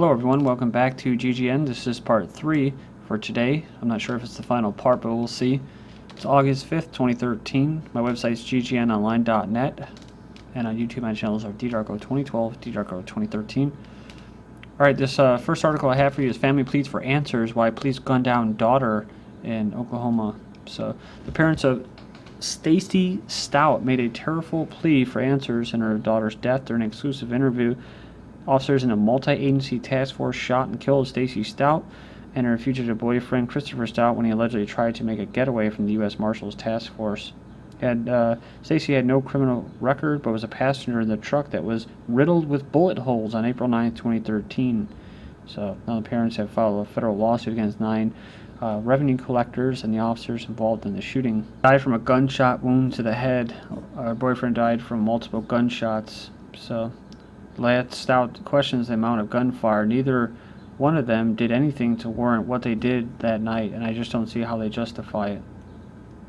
Hello everyone, welcome back to GGN. This is part 3 for today. I'm not sure if it's the final part, but we'll see. It's August 5th, 2013. My website is ggnonline.net, and on YouTube my channels are ddarko2012, ddarko2013. Alright, this first article I have for you is Family Pleads for Answers Why Police Gunned Down Daughter in Oklahoma. So, the parents of Stacy Stout made a tearful plea for answers in her daughter's death during an exclusive interview. Officers in a multi-agency task force shot and killed Stacy Stout and her fugitive boyfriend Christopher Stout when he allegedly tried to make a getaway from the U.S. Marshals task force. Stacy had no criminal record but was a passenger in the truck that was riddled with bullet holes on April 9, 2013. So now the parents have filed a federal lawsuit against 9 revenue collectors and the officers involved in the shooting. Died from a gunshot wound to the head. Her boyfriend died from multiple gunshots. So Stout questions the amount of gunfire. Neither one of them did anything to warrant what they did that night, and I just don't see how they justify it.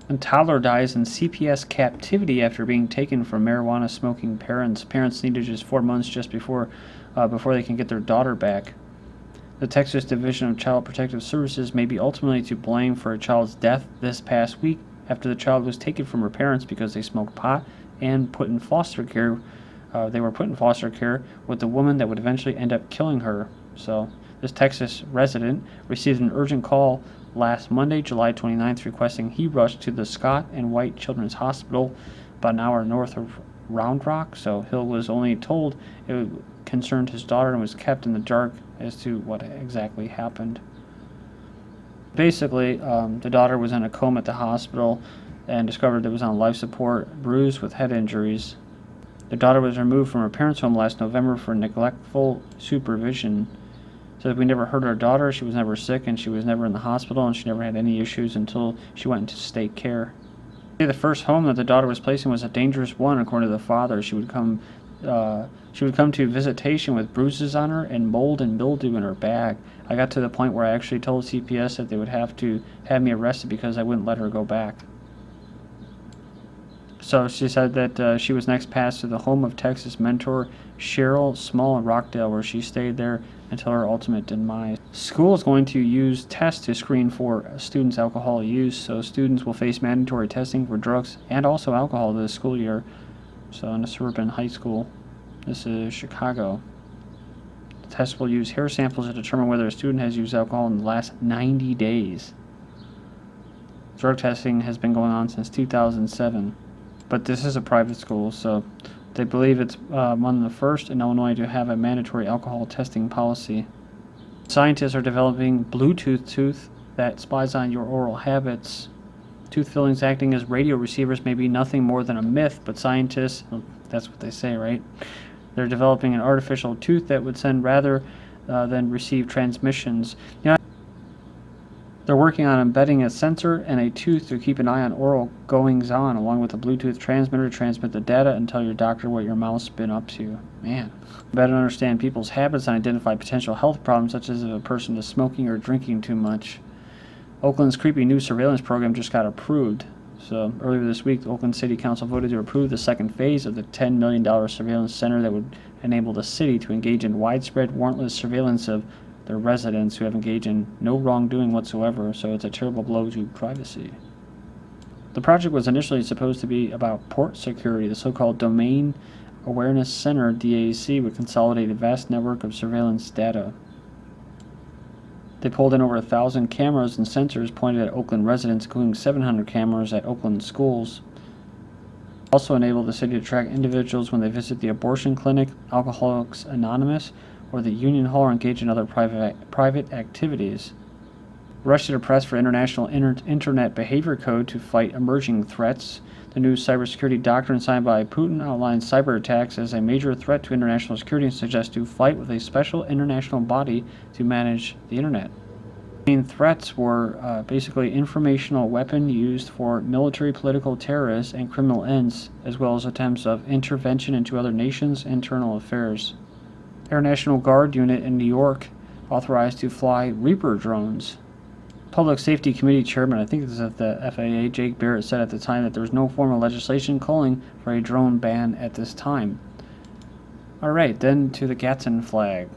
And Toddler dies in CPS captivity after being taken from marijuana-smoking parents. Parents needed just 4 months just before they can get their daughter back. The Texas Division of Child Protective Services may be ultimately to blame for a child's death this past week after the child was taken from her parents because they smoked pot and put in foster care. They were put in foster care with the woman that would eventually end up killing her. So this Texas resident received an urgent call last Monday, July 29th, requesting he rush to the Scott and White Children's Hospital about an hour north of Round Rock. So Hill was only told it concerned his daughter and was kept in the dark as to what exactly happened. Basically, the daughter was in a coma at the hospital and discovered that was on life support, bruised with head injuries. The daughter was removed from her parents' home last November for neglectful supervision. So we never heard her daughter, she was never sick, and she was never in the hospital, and she never had any issues until she went into state care. The first home that the daughter was placed in was a dangerous one, according to the father. She would come to visitation with bruises on her and mold and mildew in her bag. I got to the point where I actually told CPS that they would have to have me arrested because I wouldn't let her go back. So she said that she was next passed to the home of Texas mentor Cheryl Small in Rockdale, where she stayed there until her ultimate demise. School is going to use tests to screen for students' alcohol use, so students will face mandatory testing for drugs and also alcohol this school year. So in a suburban high school, this is Chicago. The test will use hair samples to determine whether a student has used alcohol in the last 90 days. Drug testing has been going on since 2007. But this is a private school, so they believe it's one of the first in Illinois to have a mandatory alcohol testing policy. Scientists are developing Bluetooth tooth that spies on your oral habits. Tooth fillings acting as radio receivers may be nothing more than a myth, but scientists, well, that's what they say, right? They're developing an artificial tooth that would send rather than receive transmissions. They're working on embedding a sensor and a tooth to keep an eye on oral goings-on, along with a Bluetooth transmitter to transmit the data and tell your doctor what your mouth's been up to. Man. Better understand people's habits and identify potential health problems, such as if a person is smoking or drinking too much. Oakland's creepy new surveillance program just got approved. So earlier this week, the Oakland City Council voted to approve the second phase of the $10 million surveillance center that would enable the city to engage in widespread warrantless surveillance of their residents who have engaged in no wrongdoing whatsoever, so it's a terrible blow to privacy. The project was initially supposed to be about port security. The so-called Domain Awareness Center, DAC, would consolidate a vast network of surveillance data. They pulled in over 1,000 cameras and sensors pointed at Oakland residents, including 700 cameras at Oakland schools. Also enabled the city to track individuals when they visit the abortion clinic, Alcoholics Anonymous, or the Union Hall, or engage in other private activities. Rush to the press for International Internet Behavior Code to fight emerging threats. The new cybersecurity doctrine signed by Putin outlines cyber attacks as a major threat to international security and suggests to fight with a special international body to manage the internet. The main threats were basically informational weapon used for military, political, terrorist, and criminal ends, as well as attempts of intervention into other nations' internal affairs. Air National Guard unit in New York authorized to fly Reaper drones. Public Safety Committee Chairman, I think this is at the FAA, Jake Barrett, said at the time that there was no formal legislation calling for a drone ban at this time. Alright, then to the Gadsden flag.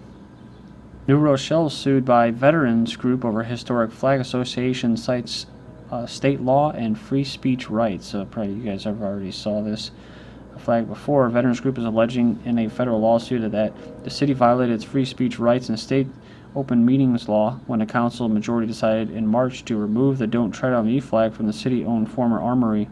New Rochelle sued by veterans group over historic flag association cites state law and free speech rights. So probably you guys have already saw this flag before. A veterans group is alleging in a federal lawsuit that the city violated its free speech rights and state open meetings law when a council majority decided in March to remove the Don't Tread on Me flag from the city-owned former armory.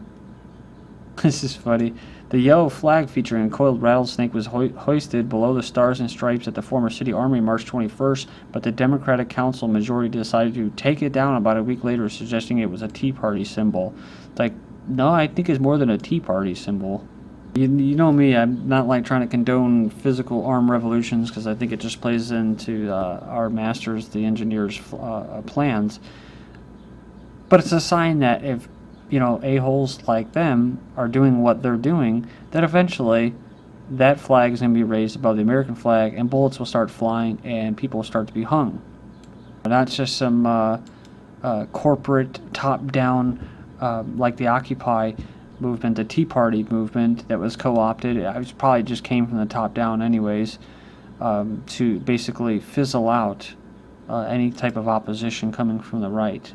This is funny. The yellow flag featuring a coiled rattlesnake was hoisted below the stars and stripes at the former city armory March 21st, but the Democratic Council majority decided to take it down about a week later, suggesting it was a Tea Party symbol. It's like, no, I think it's more than a Tea Party symbol. You know me, I'm not like trying to condone physical armed revolutions because I think it just plays into our masters, the engineers' plans. But it's a sign that if a-holes like them are doing what they're doing, that eventually that flag is going to be raised above the American flag and bullets will start flying and people will start to be hung. Not just some corporate top-down like the Occupy movement, the Tea Party movement that was co-opted. It was probably just came from the top down anyways, to basically fizzle out any type of opposition coming from the right.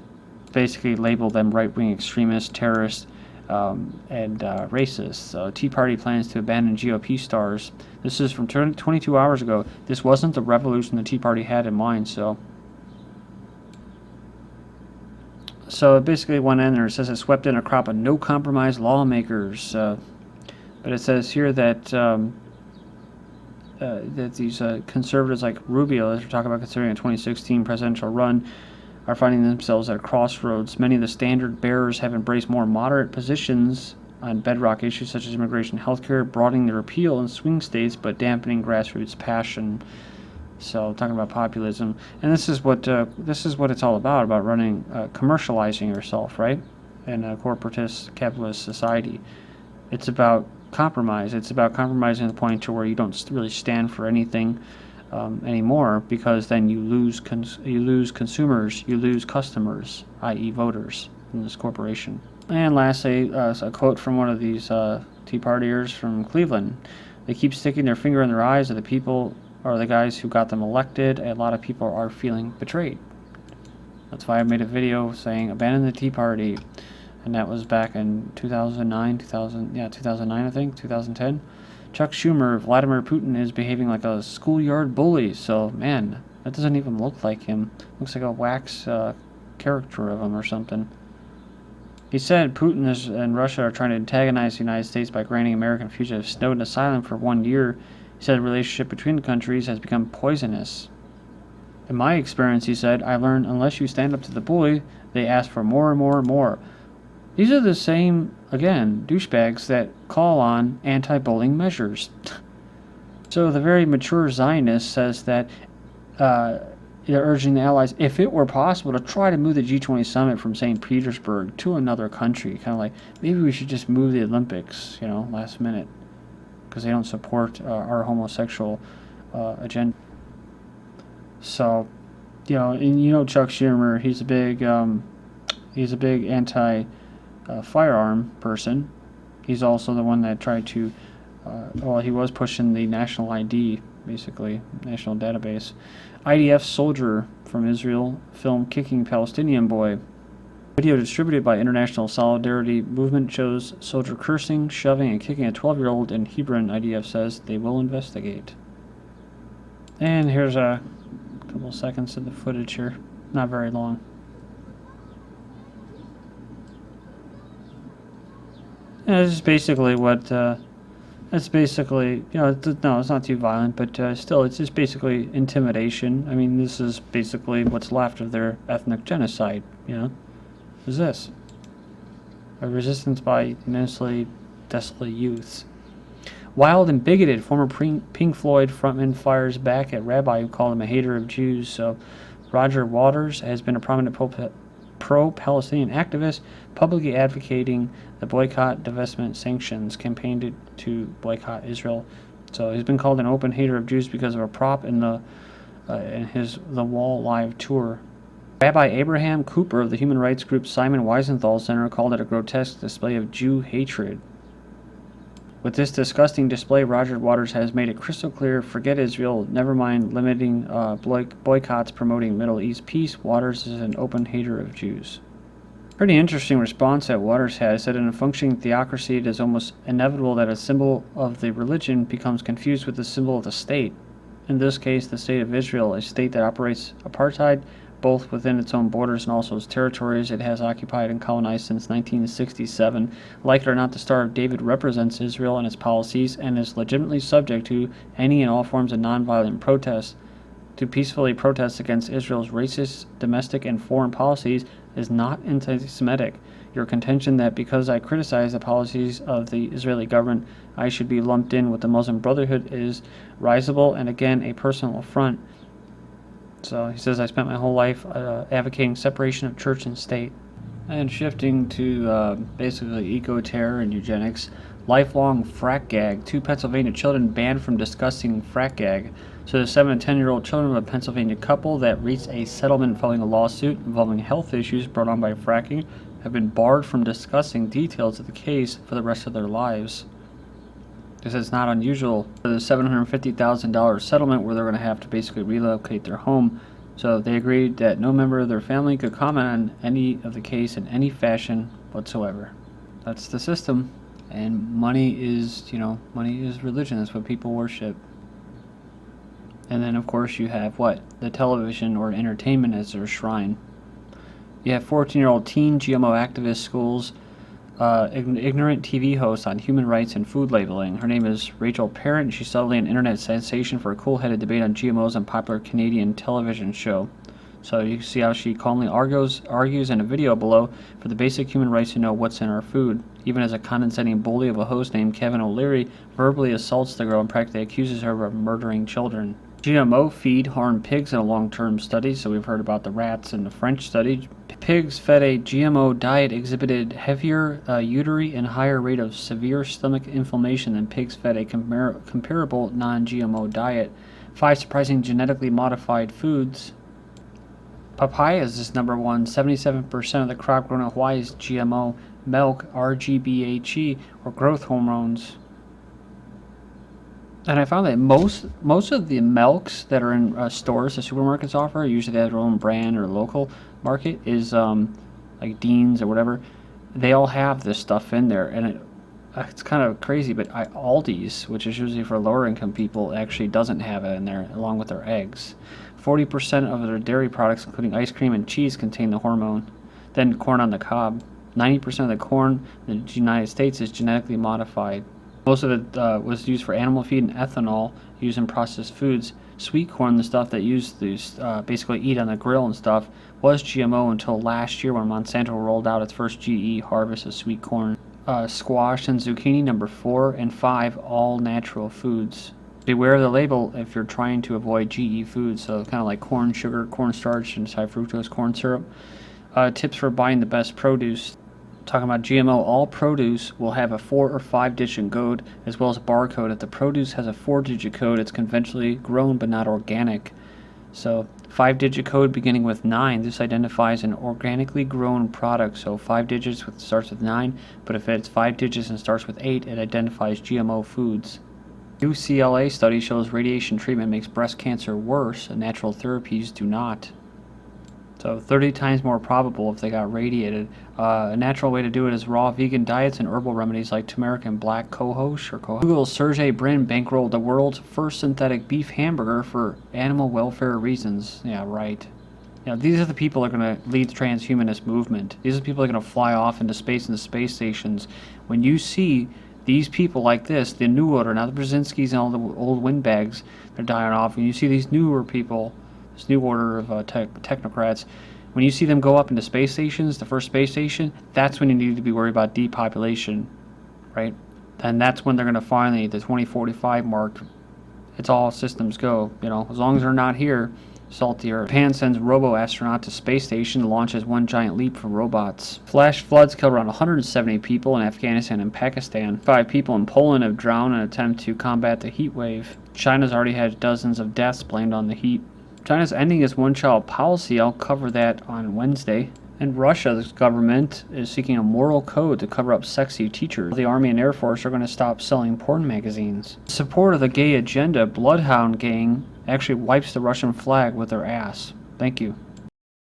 Basically label them right-wing extremists, terrorists, and racists. Tea Party plans to abandon GOP stars. This is from 22 hours ago. This wasn't the revolution the Tea Party had in mind, so it basically went in there. It says it swept in a crop of no-compromise lawmakers. But it says here that that these conservatives like Rubio, as we're talking about considering a 2016 presidential run, are finding themselves at a crossroads. Many of the standard bearers have embraced more moderate positions on bedrock issues such as immigration, healthcare, broadening the repeal in swing states, but dampening grassroots passion. So talking about populism, and this is what it's all about running, commercializing yourself, right? In a corporatist capitalist society, it's about compromise. It's about compromising to the point to where you don't really stand for anything anymore, because then you lose consumers, you lose customers, i.e. voters in this corporation. And lastly, a quote from one of these Tea Partiers from Cleveland. They keep sticking their finger in their eyes of the people or the guys who got them elected. A lot of people are feeling betrayed. That's why I made a video saying abandon the Tea Party, and that was back in 2009 I think, 2010. Chuck Schumer, Vladimir Putin is behaving like a schoolyard bully. So man, that doesn't even look like him. Looks like a wax caricature of him or something. He said Putin and Russia are trying to antagonize the United States by granting American fugitive Snowden asylum for 1 year. He said the relationship between the countries has become poisonous. In my experience, he said, I learned unless you stand up to the bully, they ask for more and more and more. These are the same, again, douchebags that call on anti-bullying measures. So the very mature Zionist says that they're urging the Allies, if it were possible, to try to move the G20 summit from St. Petersburg to another country. Kind of like, maybe we should just move the Olympics, last minute, because they don't support our homosexual agenda. So, Chuck Schumer, he's a big anti-firearm person. He's also the one that tried to, he was pushing the national ID, basically, national database. IDF soldier from Israel film kicking Palestinian boy. Video distributed by International Solidarity Movement shows soldier cursing, shoving, and kicking a 12-year-old in Hebron. IDF says they will investigate. And here's a couple seconds of the footage here. Not very long. Yeah, this is basically what, it's basically, it's not too violent, but still, it's just basically intimidation. I mean, this is basically what's left of their ethnic genocide, Is this? A resistance by immensely desolate youths. Wild and bigoted, former Pink Floyd frontman fires back at rabbi who called him a hater of Jews. So Roger Waters has been a prominent pro-Palestinian activist, publicly advocating the boycott, divestment, sanctions, campaigned to boycott Israel. So he's been called an open hater of Jews because of a prop in the Wall Live tour. Rabbi Abraham Cooper of the human rights group Simon Wiesenthal Center called it a grotesque display of Jew hatred. With this disgusting display, Roger Waters has made it crystal clear, forget Israel, never mind limiting boycotts promoting Middle East peace. Waters is an open hater of Jews. Pretty interesting response that Waters had. He said, in a functioning theocracy, it is almost inevitable that a symbol of the religion becomes confused with the symbol of the state. In this case, the state of Israel, a state that operates apartheid both within its own borders and also its territories it has occupied and colonized since 1967. Like it or not, the Star of David represents Israel and its policies and is legitimately subject to any and all forms of nonviolent protest. To peacefully protest against Israel's racist, domestic, and foreign policies is not anti-Semitic. Your contention that because I criticize the policies of the Israeli government, I should be lumped in with the Muslim Brotherhood is risible and again a personal affront. So he says, I spent my whole life advocating separation of church and state. And shifting to basically eco-terror and eugenics, lifelong frack gag. 2 Pennsylvania children banned from discussing frack gag. So the 7 and 10-year-old children of a Pennsylvania couple that reached a settlement following a lawsuit involving health issues brought on by fracking have been barred from discussing details of the case for the rest of their lives. This is not unusual for the $750,000 settlement where they're going to have to basically relocate their home. So they agreed that no member of their family could comment on any of the case in any fashion whatsoever. That's the system. And money is religion. That's what people worship. And then, of course, you have what? The television or entertainment as their shrine. You have 14-year-old teen GMO activist schools ignorant TV host on human rights and food labeling. Her name is Rachel Parent. She's suddenly an internet sensation for a cool-headed debate on GMOs on popular Canadian television show. So you see how she calmly argues in a video below for the basic human rights to know what's in our food. Even as a condescending bully of a host named Kevin O'Leary verbally assaults the girl and practically accuses her of murdering children. GMO feed harm pigs in a long-term study, so we've heard about the rats in the French study. Pigs fed a GMO diet exhibited heavier uteri and higher rate of severe stomach inflammation than pigs fed a comparable non-GMO diet. 5 surprising genetically modified foods. Papayas is number 1. 77% of the crop grown in Hawaii is GMO. Milk, RGBHE, or growth hormones. And I found that most of the milks that are in stores the supermarkets offer, usually they have their own brand or local market, is like Dean's or whatever. They all have this stuff in there, and it's kind of crazy, but Aldi's, which is usually for lower income people, actually doesn't have it in there, along with their eggs. 40% of their dairy products, including ice cream and cheese, contain the hormone. Then corn on the cob. 90% of the corn in the United States is genetically modified. Most of it was used for animal feed and ethanol used in processed foods. Sweet corn, the stuff that used to basically eat on the grill and stuff, was GMO until last year when Monsanto rolled out its first GE harvest of sweet corn. Squash and zucchini, number 4 and 5, all natural foods. Beware of the label if you're trying to avoid GE foods, so kind of like corn sugar, cornstarch, and high fructose corn syrup. Tips for buying the best produce. Talking about GMO, all produce will have a 4 or 5 digit code as well as a barcode. If the produce has a 4-digit code, it's conventionally grown but not organic. So 5-digit code beginning with 9, this identifies an organically grown product. So 5 digits starts with 9, but if it's 5 digits and starts with 8, it identifies GMO foods. UCLA study shows radiation treatment makes breast cancer worse and natural therapies do not. So 30 times more probable if they got radiated. A natural way to do it is raw vegan diets and herbal remedies like turmeric and black cohosh or cohosh. Google's Sergey Brin bankrolled the world's first synthetic beef hamburger for animal welfare reasons. Yeah, right. You know, these are the people that are going to lead the transhumanist movement. These are the people that are going to fly off into space and the space stations. When you see these people like this, the new order, not the Brzezinskis and all the old windbags, they're dying off. When you see these newer people, this new order of technocrats, when you see them go up into space stations, the first space station, that's when you need to be worried about depopulation, right? And that's when they're going to finally, the 2045 mark, it's all systems go. You know, as long as they're not here, salt the earth. Japan sends robo-astronaut to space station to launch as one giant leap for robots. Flash floods killed around 170 people in Afghanistan and Pakistan. 5 people in Poland have drowned in an attempt to combat the heat wave. China's already had dozens of deaths blamed on the heat. China's ending its one-child policy. I'll cover that on Wednesday. In Russia, the government is seeking a moral code to cover up sexy teachers. The Army and Air Force are going to stop selling porn magazines. In support of the gay agenda, Bloodhound Gang actually wipes the Russian flag with their ass. Thank you.